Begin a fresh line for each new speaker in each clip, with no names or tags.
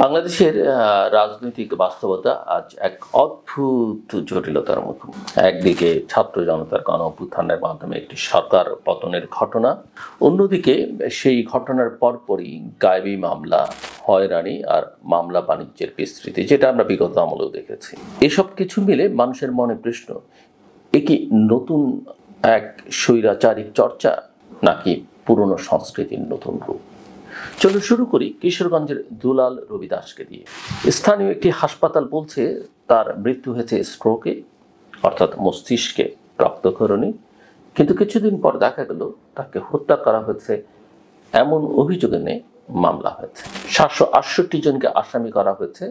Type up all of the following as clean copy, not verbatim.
বাংলাদেশের রাজনৈতিক বাস্তবতা আজ এক অদ্ভুত জটিলতার মুখে। একদিকে ছাত্র জনতার গণ-অভ্যুত্থানের মাধ্যমে একটি সরকার পতনের ঘটনা, অন্যদিকে সেই ঘটনার পরপরই গায়েবী মামলা, হয়রানি আর মামলা বাণিজ্যের বিস্তৃতি, যেটা আমরা বিগত আমলেও দেখেছি। এসব কিছু মিলে মানুষের মনে প্রশ্ন, এ কি নতুন এক স্বৈরাচারিক চর্চা নাকি পুরনো সংস্কৃতির নতুন রূপ? চলো শুরু করি কিশোরগঞ্জের দুলাল রবি দাসকে দিয়ে। স্থানীয় একটি হাসপাতাল বলছে তার মৃত্যু হয়েছে স্ট্রোকে, অর্থাৎ মস্তিষ্কে রক্তক্ষরণী, কিন্তু কিছুদিন পর দেখা গেল তাকে হত্যা করা হয়েছে এমন অভিযোগে নিয়ে মামলা হয়েছে। 768 জনকে আসামি করা হয়েছে,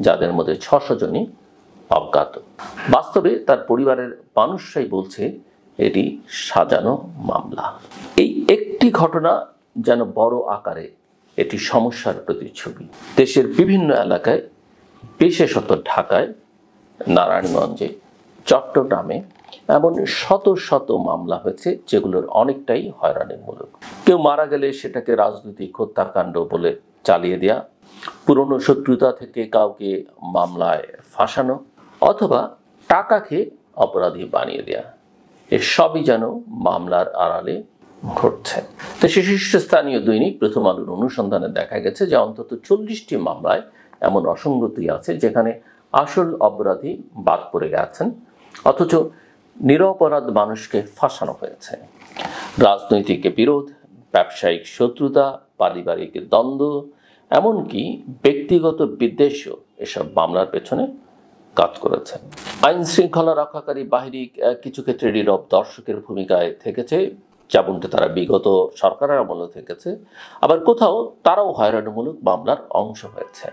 যাদের মধ্যে 600 জনই অজ্ঞাত। বাস্তবে তার পরিবারের মানুষরাই বলছে এটি সাজানো মামলা। এই একটি ঘটনা যেন বড় আকারে এটি সমস্যার প্রতিচ্ছবি। দেশের বিভিন্ন এলাকায়, বিশেষত ঢাকায়, নারায়ণগঞ্জে, চট্টগ্রামে এমন শত শত মামলা হয়েছে যেগুলোর অনেকটাই হয়রানিমূলক। কেউ মারা গেলে সেটাকে রাজনৈতিক হত্যাকাণ্ড বলে চালিয়ে দেয়া, পুরনো শত্রুতা থেকে কাউকে মামলায় ফাঁসানো অথবা টাকা খেয়ে অপরাধী বানিয়ে দেয়া, এসবই যেন মামলার আড়ালে ঘটছে। দেশের শীর্ষস্থানীয় দৈনিক প্রথম আলোর অনুসন্ধানে দেখা গেছে যে অন্তত 40টি মামলায় এমন অসঙ্গতি আছে যেখানে আসল অপরাধী বাদ পড়ে গেছেন, অথচ নিরপরাধ মানুষকে ফাঁসানো হয়েছে। রাজনৈতিক বিরোধ, ব্যবসায়িক শত্রুতা, পারিবারিক দ্বন্দ্ব, এমনকি ব্যক্তিগত বিদ্বেষও এসব মামলার পেছনে কাজ করেছে। আইন শৃঙ্খলা রক্ষাকারী বাহিনী কিছু ক্ষেত্রে নীরব দর্শকের ভূমিকায় থেকেছে, যেমনটা তারা বিগত সরকারের আমলে থেকেছে, আবার কোথাও তারাও হয়রানিমূলক মামলার অংশ হয়েছে।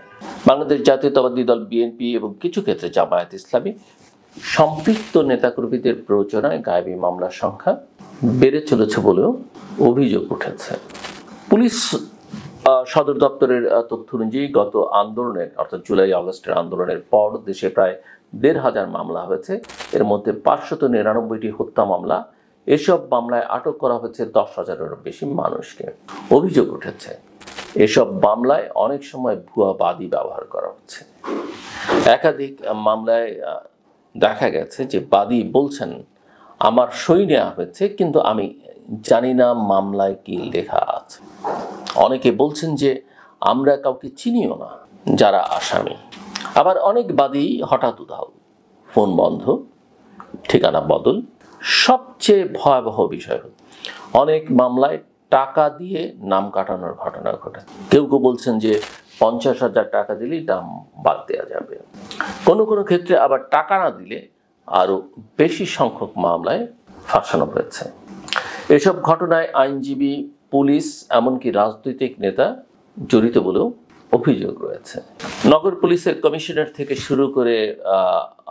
বাংলাদেশ জাতীয়তাবাদী দল বিএনপি এবং কিছু ক্ষেত্রে জামায়াত ইসলামী সম্পৃক্ত নেতাকর্মীদের প্ররোচনায় গায়েবী মামলার সংখ্যা বেড়ে চলেছে বলেও অভিযোগ উঠেছে। পুলিশ সদর দপ্তরের তথ্য অনুযায়ী গত আন্দোলনের অর্থাৎ জুলাই আগস্টের আন্দোলনের পর দেশে প্রায় 1,500 মামলা হয়েছে। এর মধ্যে 599টি হত্যা মামলা। এসব মামলায় আটক করা হয়েছে 10,000-এরও বেশি মানুষকে। অভিযোগ উঠেছে এসব মামলায় অনেক সময় ভুয়া বাদী ব্যবহার করা হচ্ছে। একাধিক মামলায় দেখা গেছে যে বাদী বলছেন আমার সই নেওয়া হয়েছে, কিন্তু আমি জানি না মামলায় কি লেখা আছে। অনেকে বলছেন যে আমরা কাউকে চিনিও না যারা আসামি। আবার অনেক বাদী হঠাৎ উধাও, ফোন বন্ধ, ঠিকানা বদল। সবচেয়ে ভয়াবহ বিষয় হল অনেক মামলায় টাকা দিয়ে নাম কাটানোর ঘটনা ঘটে। কেউ কেউ বলছেন যে 50,000 টাকা দিলেই নাম বাদ দেওয়া যাবে। কোনো কোনো ক্ষেত্রে আবার টাকা না দিলে আরও বেশি সংখ্যক মামলায় ফাঁসানো হয়েছে। এসব ঘটনায় আইনজীবী, পুলিশ, এমনকি রাজনৈতিক নেতা জড়িত বলেও অভিযোগ রয়েছে। নগর পুলিশের কমিশনার থেকে শুরু করে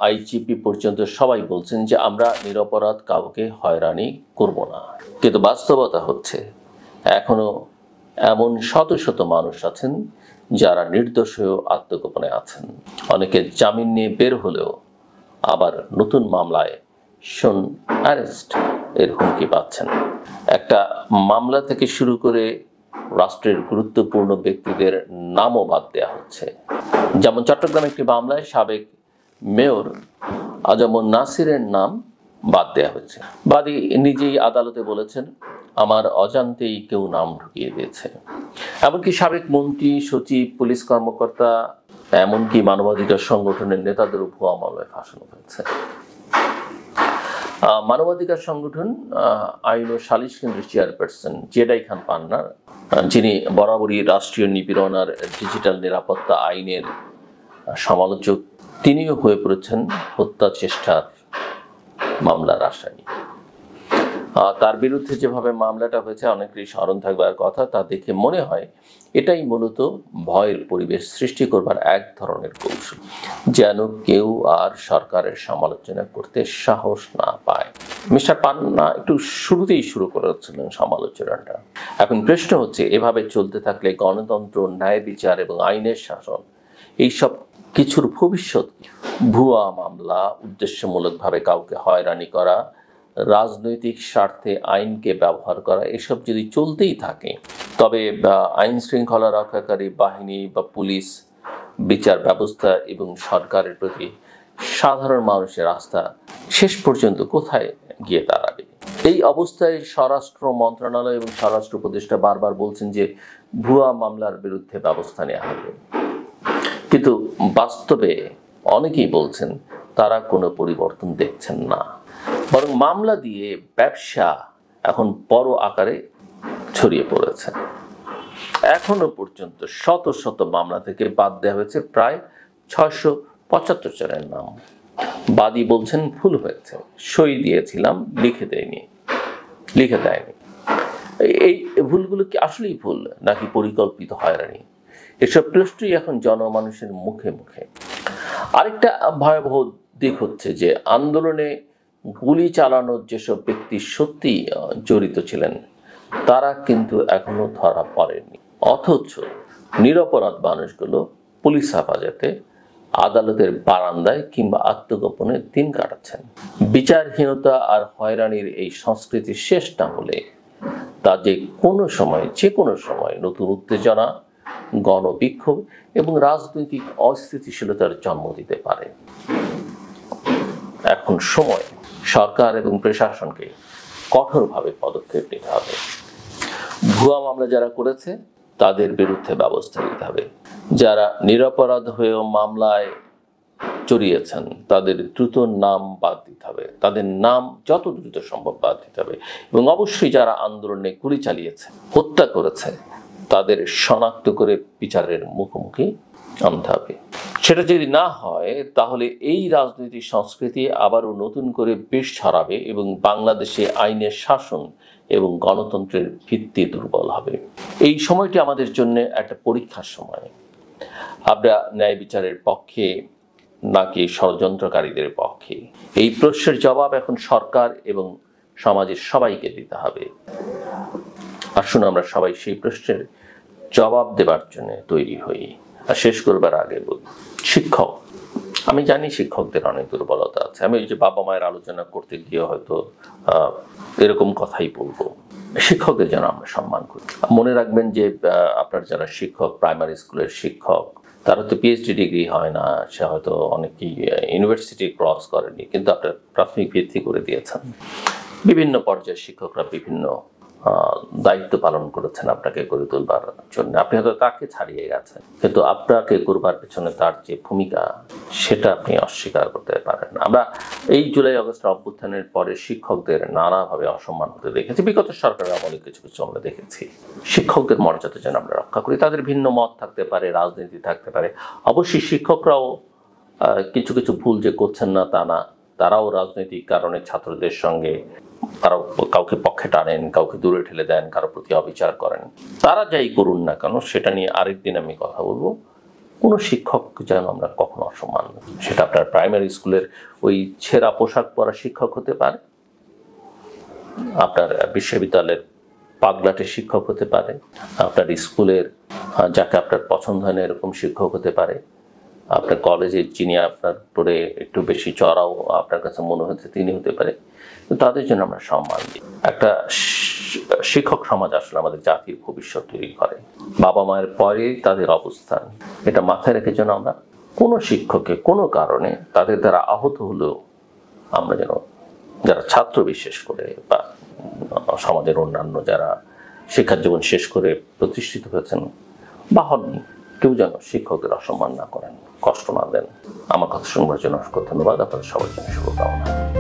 আইজিপি পর্যন্ত সবাই বলছেন যে আমরা নিরপরাধ কাউকে হয়রানি করব না, কিন্তু বাস্তবতা হচ্ছে এখনো এমন শত শত মানুষ আছেন যারা নির্দোষ হয়েও আত্মগোপনে আছেন। অনেকে জামিন নিয়ে বের হলেও আবার নতুন মামলায় অ্যারেস্ট এর হুমকি পাচ্ছেন। একটা মামলা থেকে শুরু করে রাষ্ট্রের গুরুত্বপূর্ণ ব্যক্তিদের নামও বাদ দেওয়া হচ্ছে। যেমন চট্টগ্রাম একটি মামলায় সাবেক মেয়র আজমুন নাসিরের নাম বাদ দেওয়া হয়েছে। বাদী নিজেই আদালতে বলেছেন আমার অজান্তেই কেউ নাম ঢুকিয়ে দিয়েছে। এমনকি সাবেক মন্ত্রী, সচিব, পুলিশ কর্মকর্তা, এমনকি মানবাধিকার সংগঠনের নেতাদেরও ভুয়া মামলায় ফাঁসানো হয়েছে। মানবাধিকার সংগঠন আইন ও সালিশ কেন্দ্রের চেয়ারপারসন জেডাই খান পান্না, যিনি বরাবরই রাষ্ট্রীয় নিপীড়ন আর ডিজিটাল নিরাপত্তা আইনের সমালোচক, তিনিও হয়ে পড়েছেন হত্যা চেষ্টার মামলার আসামি। তার বিরুদ্ধে যেভাবে মামলাটা হয়েছে অনেকেরই স্মরণ থাকবার কথা। তা দেখে মনে হয় এটাই মূলত ভয়ের পরিবেশ সৃষ্টি করবার এক ধরনের কৌশল, যেন কেউ আর সরকারের সমালোচনা করতে সাহস না পায়। মিস্টার পান্না একটু শুরুতেই শুরু করেছিলেন সমালোচনাটা। এখন প্রশ্ন হচ্ছে এভাবে চলতে থাকলে গণতন্ত্র, ন্যায় বিচার এবং আইনের শাসন, এইসব কিছুর ভবিষ্যৎ? ভুয়া মামলা, উদ্দেশ্যমূলকভাবে কাউকে হয়রানি করা, রাজনৈতিক স্বার্থে আইনকে ব্যবহার করা, এসব যদি চলতেই থাকে তবে আইন শৃঙ্খলা রক্ষাকারী বাহিনী বা পুলিশ বিচার ব্যবস্থা এবং সরকারের প্রতি সাধারণ মানুষের আস্থা শেষ পর্যন্ত কোথায় গিয়ে দাঁড়াবে? এই অবস্থায় স্বরাষ্ট্র মন্ত্রণালয় এবং স্বরাষ্ট্র উপদেষ্টা বারবার বলছেন যে ভুয়া মামলার বিরুদ্ধে ব্যবস্থা নেওয়া হবে, কিন্তু বাস্তবে অনেকেই বলছেন তারা কোনো পরিবর্তন দেখছেন না, বরং মামলা দিয়ে ব্যবসা এখন বড় আকারে ছড়িয়ে পড়েছে। এখনো পর্যন্ত শত শত মামলা থেকে বাদ দেওয়া হয়েছে প্রায় 675 জনের নাম। বাদী বলছেন ভুল হয়েছে, সই দিয়েছিলাম, লিখে দেয়নি। এই ভুলগুলো কি আসলেই ভুল নাকি পরিকল্পিত হয়রানি? এসব প্রশ্নই এখন জনমানুষের মুখে মুখে। আরেকটা ভয়াবহ দিক হচ্ছে যে আন্দোলনে গুলি চালানোর যেসব ব্যক্তি সত্যি জড়িত ছিলেন তারা কিন্তু এখনো ধরা পড়েনি, অথচ নিরপরাধ মানুষগুলো পুলিশ হেফাজতে, আদালতের বারান্দায় কিংবা আত্মগোপনে দিন কাটাচ্ছেন। বিচারহীনতা আর হয়রানির এই সংস্কৃতি শেষ না হলে তা যে কোনো সময় নতুন উত্তেজনা, গণবিক্ষোভ এবং রাজনৈতিক অস্থিতিশীলতার জন্ম দিতে পারে। এখন সময় সরকার এবং প্রশাসনকে কঠোরভাবে পদক্ষেপ নিতে হবে। ভুয়া মামলা যারা করেছে তাদের বিরুদ্ধে ব্যবস্থা নিতে হবে। যারা নিরপরাধ হয়েও মামলায় জড়িয়েছেন তাদের দ্রুত নাম বাদ দিতে হবে, তাদের নাম যত দ্রুত সম্ভব বাদ দিতে হবে। এবং অবশ্যই যারা আন্দোলনে গুলি চালিয়েছে, হত্যা করেছে, তাদের শনাক্ত করে বিচারের মুখোমুখি আনতে হবে। সেটা যদি না হয় তাহলে এই রাজনৈতিক সংস্কৃতি আবারও নতুন করে বিষ ছড়াবে এবং বাংলাদেশে আইনের শাসন এবং গণতন্ত্রের ভিত্তি দুর্বল হবে। এই সময়টি আমাদের জন্য একটা পরীক্ষার সময়। আমরা ন্যায় বিচারের পক্ষে নাকি ষড়যন্ত্রকারীদের পক্ষে, এই প্রশ্নের জবাব এখন সরকার এবং সমাজের সবাইকে দিতে হবে। আসুন আমরা সবাই সেই প্রশ্নের জবাব দেবার জন্য তৈরি হই। আর শেষ করবার আগে বলি, শিক্ষক, আমি জানি শিক্ষকদের অনেক দুর্বলতা আছে। আমি ওই যে বাবা মায়ের আলোচনা করতে গিয়ে হয়তো এরকম কথাই বলবো, শিক্ষকদের যেন আমরা সম্মান করি। মনে রাখবেন যে আপনার যারা শিক্ষক, প্রাইমারি স্কুলের শিক্ষক, তারা তো পিএইচডি ডিগ্রি হয় না, সে হয়তো অনেকেই ইউনিভার্সিটি ক্রস করেনি, কিন্তু আপনার প্রাথমিক ভিত্তি করে দিয়েছেন। বিভিন্ন পর্যায়ের শিক্ষকরা বিভিন্ন দায়িত্ব পালন করেছেন আপনাকে গড়ে তোলবার জন্য। আপনি হয়তো তাকে ছাড়িয়ে গেছেন, কিন্তু আপনাকে করবার পেছনে তার যে ভূমিকা সেটা আপনি অস্বীকার করতে পারেন না। আমরা এই জুলাই আগস্ট অভ্যুত্থানের পরে শিক্ষকদের নানাভাবে অসম্মান হতে দেখেছি, বিগত সরকারের আমলে কিছু আমরা দেখেছি। শিক্ষকদের মর্যাদা যেন আমরা রক্ষা করি। তাদের ভিন্ন মত থাকতে পারে, রাজনীতি থাকতে পারে, অবশ্যই শিক্ষকরাও কিছু ভুল যে করছেন না তা না, তারাও রাজনৈতিক কারণে ছাত্রদের সঙ্গে তারা কাউকে পক্ষে টানেন, কাউকে দূরে ঠেলে দেন, কারো প্রতি অবিচার করেন। তারা যাই করুন না কেন, সেটা নিয়ে আরেকদিন আমি কথা বলবো। কোনো শিক্ষক যেন আমরা কখনো অসম্মান, সেটা আপনার প্রাইমারি স্কুলের ওই ছেঁড়া পোশাক পরা শিক্ষক হতে পারে, আপনার বিশ্ববিদ্যালয়ের পাগলাটে শিক্ষক হতে পারে, আপনার স্কুলের যাকে আপনার পছন্দ হয় না এরকম শিক্ষক হতে পারে, আপনার কলেজে যিনি আপনার পরে একটু বেশি চড়াও আপনার কাছে মনে হচ্ছে তিনি হতে পারে। তাদের জন্য আমরা সম্মান দিই। একটা শিক্ষক সমাজ আসলে আমাদের জাতির ভবিষ্যৎ তৈরি করে। বাবা মায়ের পরে তাদের অবস্থান, এটা মাথায় রেখে যেন আমরা কোনো শিক্ষককে কোনো কারণে তাদের দ্বারা আহত হলেও আমরা যেন, যারা ছাত্র বিশেষ করে বা সমাজের অন্যান্য যারা শিক্ষার জীবন শেষ করে প্রতিষ্ঠিত হয়েছেন বা হননি, কেউ যেন শিক্ষকদের অসম্মান না করেন, কষ্ট না দেন। আমার কথা শুনবার জন্য অসংখ্য ধন্যবাদ। আপনাদের সবার জন্য শুভকামনা।